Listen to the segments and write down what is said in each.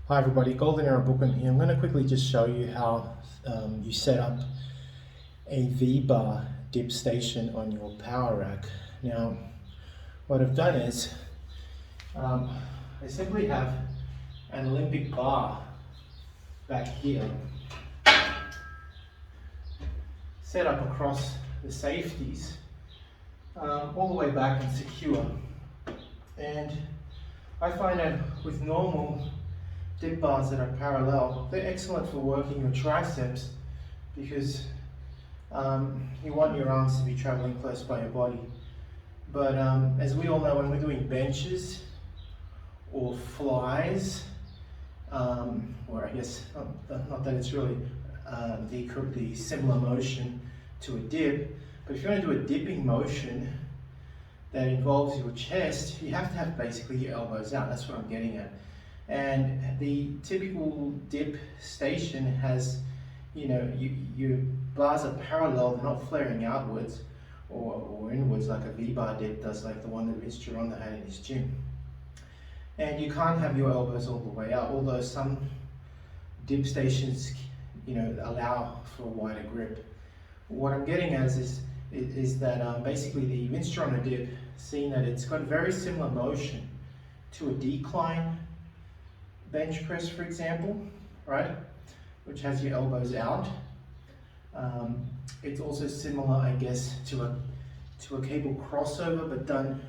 Hi everybody, Golden Arrow Bookman here. I'm going to quickly just show you how you set up a V-bar dip station on your power rack. Now, what I've done is I simply have an Olympic bar back here set up across the safeties all the way back and secure. And I find that with normal dip bars that are parallel, they're excellent for working your triceps because you want your arms to be traveling close by your body. But as we all know, when we're doing benches or flies, or I guess not that it's really the similar motion to a dip, but if you want to do a dipping motion that involves your chest, you have to have basically your elbows out. That's what I'm getting at. And the typical dip station has, your bars are parallel, they're not flaring outwards or inwards like a V-bar dip does, like the one that Vince Gironda had in his gym. And you can't have your elbows all the way out, although some dip stations, allow for a wider grip. What I'm getting at is that basically the Vince Gironda dip, seeing that it's got a very similar motion to a decline bench press, for example, right, which has your elbows out. It's also similar, I guess, to a cable crossover, but done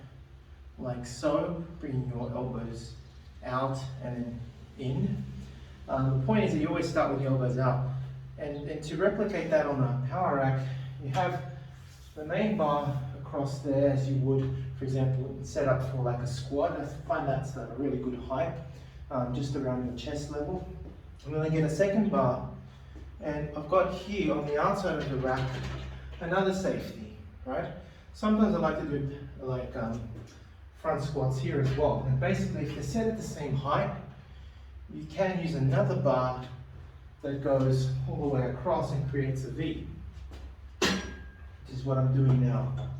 like so, bringing your elbows out and then in. The point is that you always start with the elbows out, and to replicate that on a power rack, you have the main bar across there as you would, for example, set up for like a squat. I find that's a really good height. Just around your chest level. I'm going to get a second bar, and I've got here on the outside of the rack another safety, right? Sometimes I like to do like front squats here as well. And basically, if they're set at the same height, you can use another bar that goes all the way across and creates a V, which is what I'm doing now.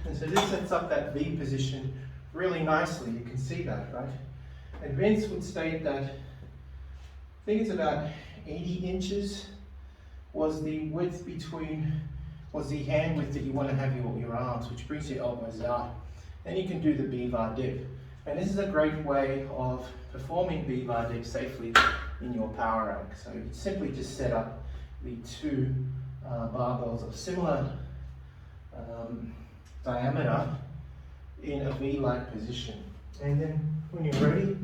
And so this sets up that V position really nicely. You can see that, right? And Vince would state that, I think it's about 80 inches was the width was the hand width that you want to have your arms, which brings your elbows out. Then you can do the V-bar dip. And this is a great way of performing V-bar dip safely in your power rack. So you simply just set up the two barbells of similar diameter in a V-like position. And then when you're ready,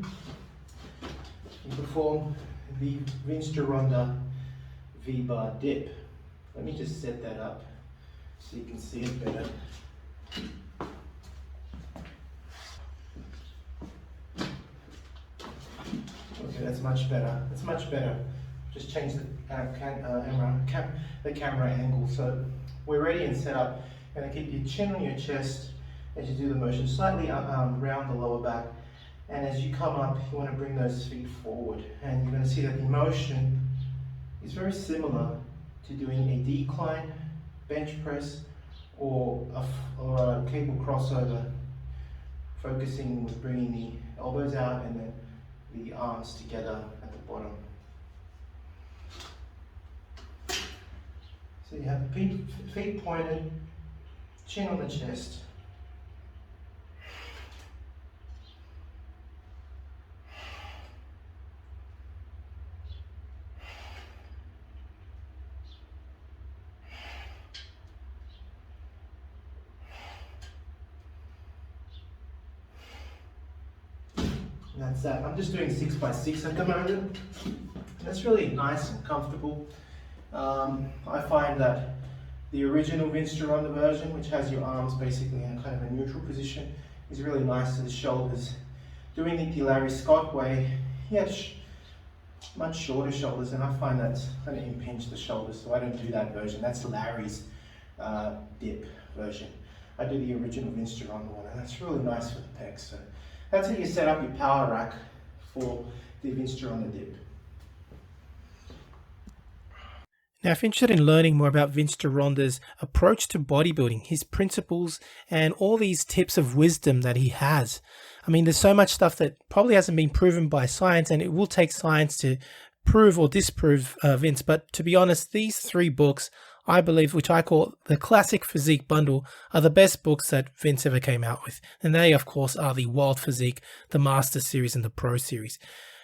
you perform the Vince Gironda V-bar dip. Let me just set that up so you can see it better. Okay, that's much better. That's much better. Just change the camera angle. So we're ready and set up. Going to keep your chin on your chest as you do the motion, slightly round the lower back. And as you come up, you want to bring those feet forward. And you're going to see that the motion is very similar to doing a decline bench press or a cable crossover, focusing with bringing the elbows out and then the arms together at the bottom. So you have the feet pointed, chin on the chest. And that's that. I'm just doing 6x6 at the moment. That's really nice and comfortable. I find that the original Vince Gironda version, which has your arms basically in kind of a neutral position, is really nice to the shoulders. Doing it the Larry Scott way, he had much shorter shoulders, and I find that's going to impinge the shoulders, so I don't do that version. That's Larry's dip version. I do the original Vince Gironda one, and that's really nice for the pecs. So that's how you set up your power rack for the Vince Gironda dip. Now, if you're interested in learning more about Vince Gironda's approach to bodybuilding, his principles, and all these tips of wisdom that he has, I mean, there's so much stuff that probably hasn't been proven by science, and it will take science to prove or disprove Vince. But to be honest, these 3 books, I believe, which I call the Classic Physique Bundle, are the best books that Vince ever came out with. And they, of course, are the Wild Physique, the Master Series, and the Pro Series.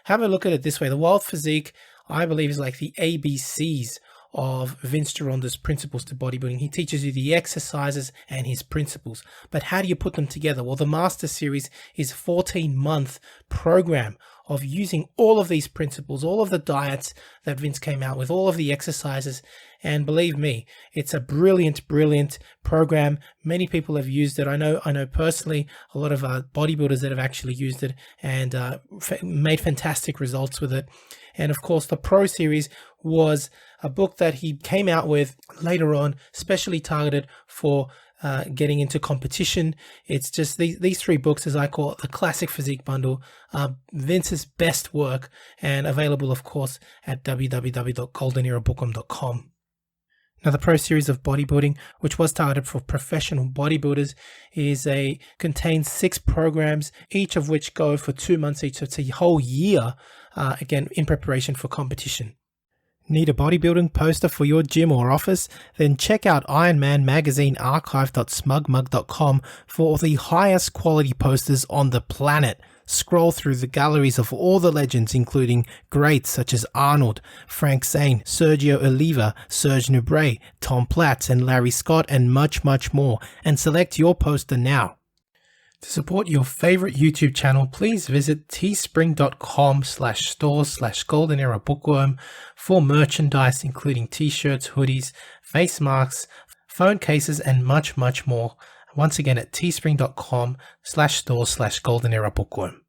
Have a look at it this way. The Wild Physique, I believe, is like the ABCs of Vince Gironda's principles to bodybuilding. He teaches you the exercises and his principles. But how do you put them together? Well, the Master Series is a 14-month program of using all of these principles, all of the diets that Vince came out with, all of the exercises. And believe me, it's a brilliant, brilliant program. Many people have used it. I know personally a lot of bodybuilders that have actually used it and made fantastic results with it. And of course, the Pro Series was a book that he came out with later on, specially targeted for getting into competition. It's just these 3 books, as I call it, the Classic Physique Bundle, Vince's best work, and available, of course, at www.goldenerabookworm.com. Now, the Pro Series of Bodybuilding, which was targeted for professional bodybuilders, contains 6 programs, each of which go for 2 months each. So it's a whole year, again, in preparation for competition. Need a bodybuilding poster for your gym or office? Then check out Ironman Magazine archive.smugmug.com for the highest quality posters on the planet. Scroll through the galleries of all the legends, including greats such as Arnold, Frank Zane, Sergio Oliva, Serge Nubret, Tom Platz, and Larry Scott, and much, much more, and select your poster now. To support your favorite YouTube channel, please visit teespring.com/stores/Golden Era Bookworm for merchandise, including t-shirts, hoodies, face masks, phone cases, and much, much more. Once again, at teespring.com/stores/Golden Era Bookworm.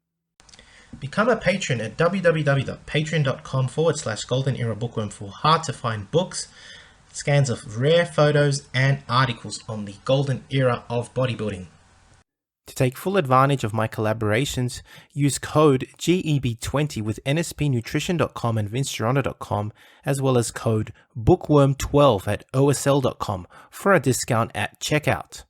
Become a patron at www.patreon.com/Golden Era Bookworm for hard to find books, scans of rare photos, and articles on the Golden Era of bodybuilding. To take full advantage of my collaborations, use code GEB20 with NSPnutrition.com and VinceGironda.com, as well as code BOOKWORM12 at OSL.com for a discount at checkout.